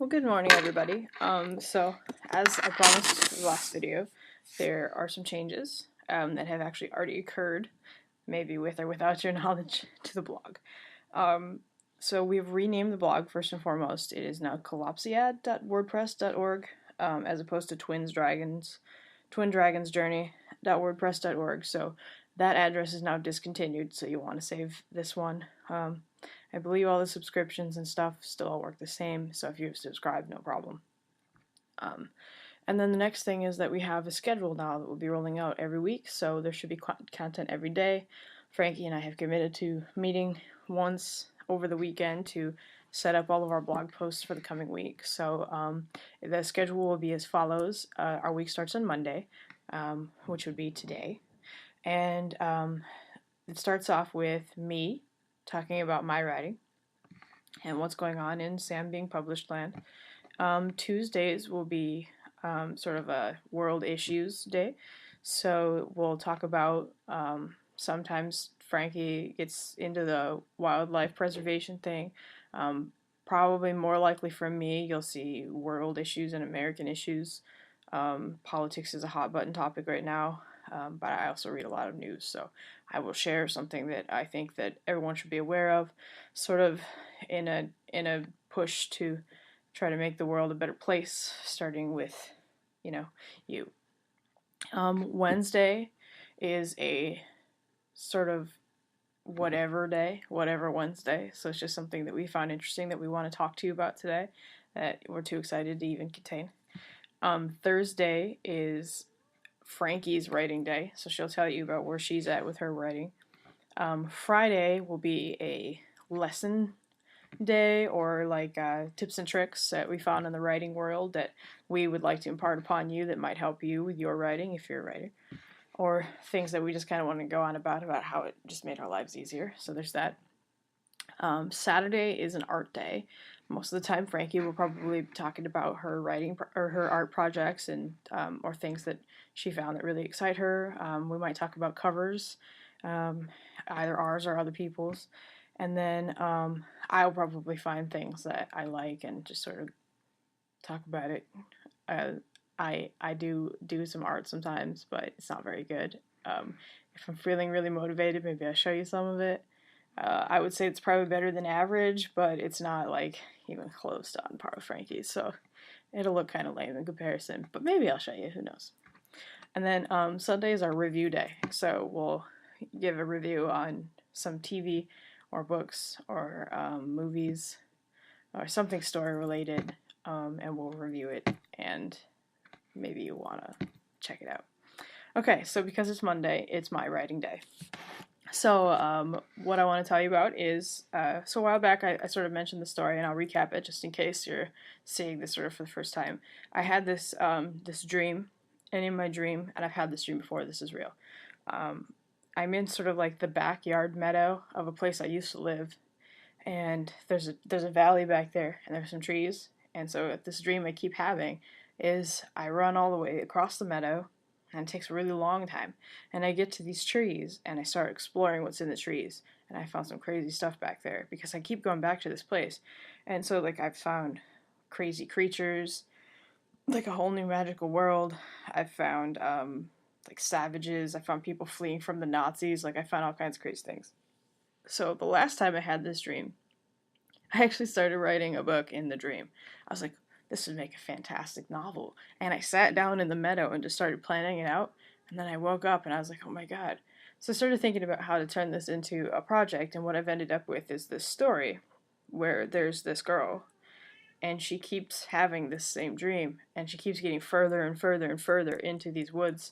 Well, good morning, everybody. So, as I promised in the last video, there are some changes that have actually already occurred, maybe with or without your knowledge, to the blog. Um, so, we've renamed the blog first and foremost. It is now collapsiad.wordpress.org as opposed to twindragonsjourney.wordpress.org. So, that address is now discontinued, so you want to save this one. I believe all the subscriptions and stuff still all work the same, so if you subscribe, no problem. And then the next thing is that we have a schedule now that will be rolling out every week, so there should be content every day. Frankie and I have committed to meeting once over the weekend to set up all of our blog posts for the coming week. So the schedule will be as follows. Our week starts on Monday, which would be today. And it starts off with me talking about my writing and what's going on in Sam Being Published land. Tuesdays will be sort of a world issues day, so we'll talk about sometimes Frankie gets into the wildlife preservation thing. Probably more likely from me, you'll see world issues and American issues. Politics is a hot button topic right now. But I also read a lot of news, so I will share something that I think that everyone should be aware of, sort of in a push to try to make the world a better place, starting with, you. Wednesday is a sort of whatever day, whatever Wednesday. So it's just something that we found interesting that we want to talk to you about today that we're too excited to even contain. Thursday is Frankie's writing day, so she'll tell you about where she's at with her writing. Friday will be a lesson day, or like tips and tricks that we found in the writing world that we would like to impart upon you that might help you with your writing if you're a writer, or things that we just kind of want to go on about how it just made our lives easier. So there's that. Saturday is an art day. Most of the time, Frankie will probably be talking about her writing or her art projects and or things that she found that really excite her. We might talk about covers, either ours or other people's, and then I'll probably find things that I like and just sort of talk about it. I do some art sometimes, but it's not very good. If I'm feeling really motivated, maybe I'll show you some of it. I would say it's probably better than average, but it's not like even close to on par with Frankie's, so it'll look kind of lame in comparison, but maybe I'll show you, who knows. And then Sunday is our review day, so we'll give a review on some TV or books or movies or something story related, and we'll review it, and maybe you want to check it out. Okay, so because it's Monday, it's my writing day. So what I want to tell you about is, so a while back I sort of mentioned the story, and I'll recap it just in case you're seeing this sort of for the first time. I had this this dream, and in my dream, and I've had this dream before, this is real. I'm in sort of like the backyard meadow of a place I used to live, and there's a valley back there, and there's some trees, and so this dream I keep having is I run all the way across the meadow, and it takes a really long time, and I get to these trees and I start exploring what's in the trees, and I found some crazy stuff back there because I keep going back to this place. And so like I've found crazy creatures, like a whole new magical world. I've found like savages. I found people fleeing from the Nazis. Like I found all kinds of crazy things. So the last time I had this dream, I actually started writing a book in the dream. I was like, this would make a fantastic novel. And I sat down in the meadow and just started planning it out. And then I woke up and I was like, oh my god. So I started thinking about how to turn this into a project. And what I've ended up with is this story where there's this girl, and she keeps having this same dream. And she keeps getting further and further and further into these woods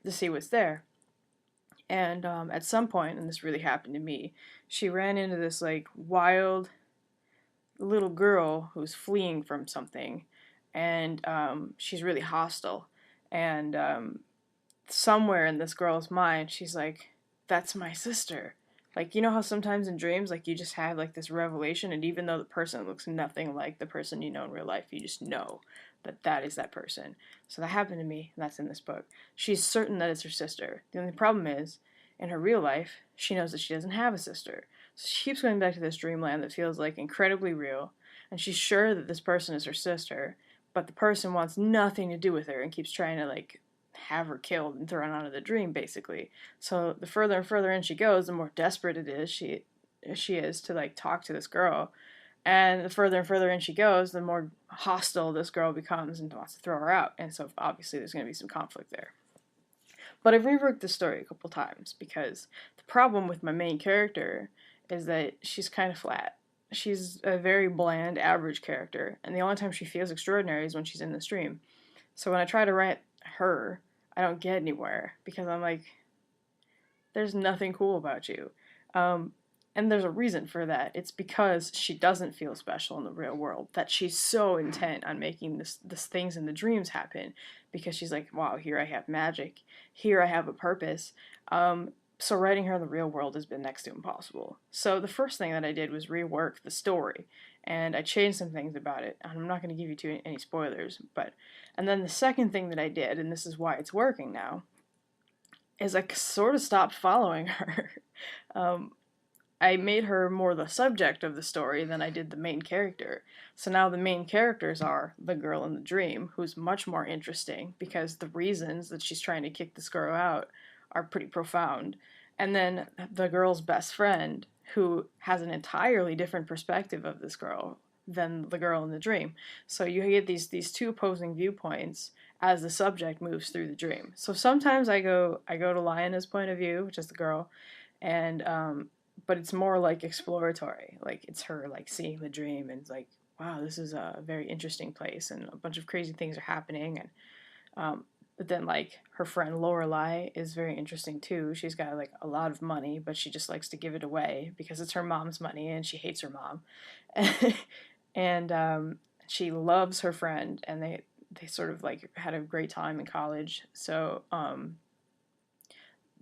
to see what's there. And at some point, and this really happened to me, she ran into this like wild little girl who's fleeing from something, and she's really hostile. And somewhere in this girl's mind, she's like, "That's my sister." Like, you know how sometimes in dreams, like, you just have like this revelation, and even though the person looks nothing like the person you know in real life, you just know that that is that person. So that happened to me, and that's in this book. She's certain that it's her sister. The only problem is, in her real life, she knows that she doesn't have a sister. So she keeps going back to this dreamland that feels like incredibly real, and she's sure that this person is her sister, but the person wants nothing to do with her and keeps trying to like have her killed and thrown out of the dream, basically. So the further and further in she goes, the more desperate it is she is to like talk to this girl. And the further and further in she goes, the more hostile this girl becomes and wants to throw her out. And so obviously there's going to be some conflict there. But I've reworked the story a couple times because the problem with my main character is that she's kind of flat. She's a very bland, average character, and the only time she feels extraordinary is when she's in the stream. So when I try to write her, I don't get anywhere because I'm like, there's nothing cool about you. And there's a reason for that. It's because she doesn't feel special in the real world. That she's so intent on making this things in the dreams happen, because she's like, wow, here I have magic, here I have a purpose. So writing her in the real world has been next to impossible. So the first thing that I did was rework the story, and I changed some things about it. And I'm not going to give you any spoilers, and then the second thing that I did, and this is why it's working now, is I sort of stopped following her. I made her more the subject of the story than I did the main character. So now the main characters are the girl in the dream, who's much more interesting because the reasons that she's trying to kick this girl out are pretty profound. And then the girl's best friend, who has an entirely different perspective of this girl than the girl in the dream. So you get these two opposing viewpoints as the subject moves through the dream. So sometimes I go to Lionna's point of view, which is the girl, and but it's more like exploratory. Like it's her like seeing the dream and it's like, wow, this is a very interesting place and a bunch of crazy things are happening. And but then like her friend Lorelai is very interesting too. She's got like a lot of money, but she just likes to give it away because it's her mom's money and she hates her mom. And she loves her friend, and they sort of like had a great time in college. So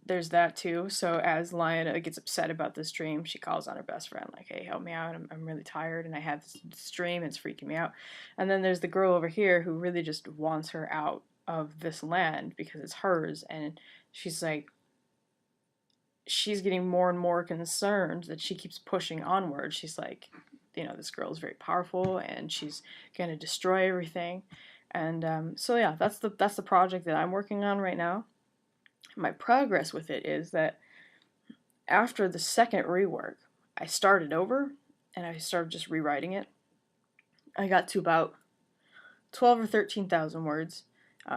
there's that too. So as Lionna gets upset about this dream, she calls on her best friend, like, hey, help me out. I'm really tired and I had this dream. It's freaking me out. And then there's the girl over here who really just wants her out of this land because it's hers. And she's like, she's getting more and more concerned that she keeps pushing onward. She's like, this girl is very powerful and she's going to destroy everything. And so yeah, that's the project that I'm working on right now. My progress with it is that after the second rework, I started over and I started just rewriting it. I got to about 12 or 13,000 words.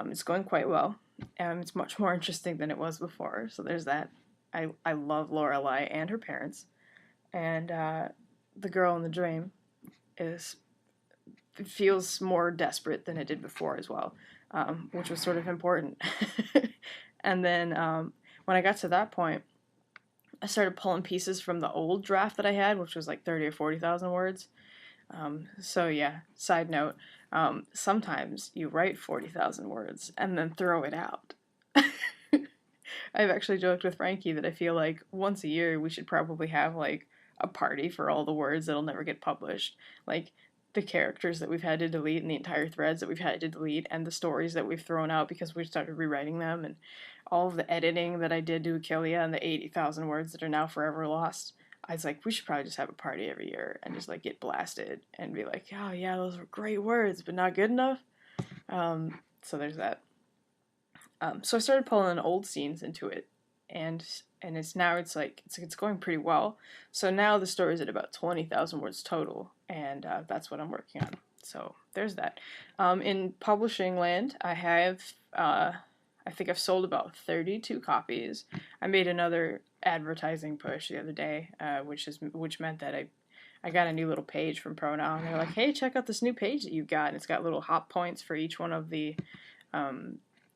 It's going quite well. It's much more interesting than it was before, so there's that. I love Lorelai and her parents, and the girl in the dream feels more desperate than it did before as well, which was sort of important. And then when I got to that point, I started pulling pieces from the old draft that I had, which was like 30 or 40,000 words. So yeah, side note, sometimes you write 40,000 words and then throw it out. I've actually joked with Frankie that I feel like once a year we should probably have like a party for all the words that'll never get published. Like the characters that we've had to delete and the entire threads that we've had to delete and the stories that we've thrown out because we started rewriting them, and all of the editing that I did to Achillia and the 80,000 words that are now forever lost. I was like, we should probably just have a party every year and just like get blasted and be like, oh yeah, those were great words, but not good enough. So there's that. So I started pulling old scenes into it, and it's going pretty well. So now the story's at about 20,000 words total, and that's what I'm working on. So there's that. In publishing land, I think I've sold about 32 copies. I made another advertising push the other day, which meant that I got a new little page from Pronoun. And they're like, hey, check out this new page that you've got. And it's got little hot points for each one of the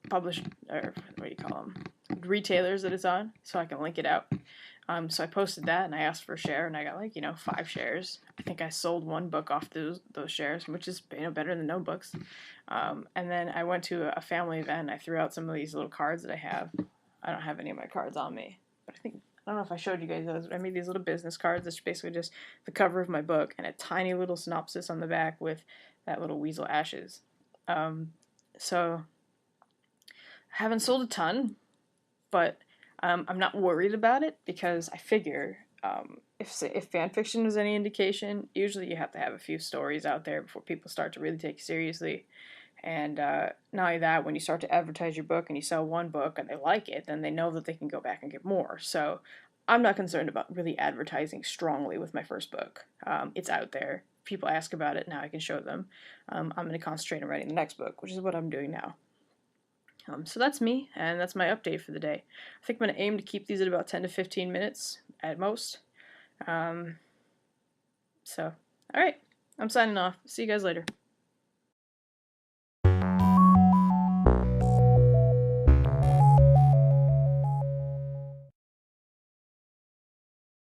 published, or what do you call them, retailers that it's on, so I can link it out. So I posted that and I asked for a share, and I got 5 shares. I think I sold 1 book off those shares, which is better than no books. And then I went to a family event and I threw out some of these little cards that I have. I don't have any of my cards on me, but I don't know if I showed you guys those. I made these little business cards that's basically just the cover of my book and a tiny little synopsis on the back with that little weasel Ashes. So I haven't sold a ton, but I'm not worried about it because I figure If fan fiction is any indication, usually you have to have a few stories out there before people start to really take you seriously. And not only that, when you start to advertise your book and you sell one book and they like it, then they know that they can go back and get more. So I'm not concerned about really advertising strongly with my first book. It's out there. People ask about it, now I can show them. I'm going to concentrate on writing the next book, which is what I'm doing now. So that's me, and that's my update for the day. I think I'm going to aim to keep these at about 10 to 15 minutes at most. So, alright, I'm signing off. See you guys later.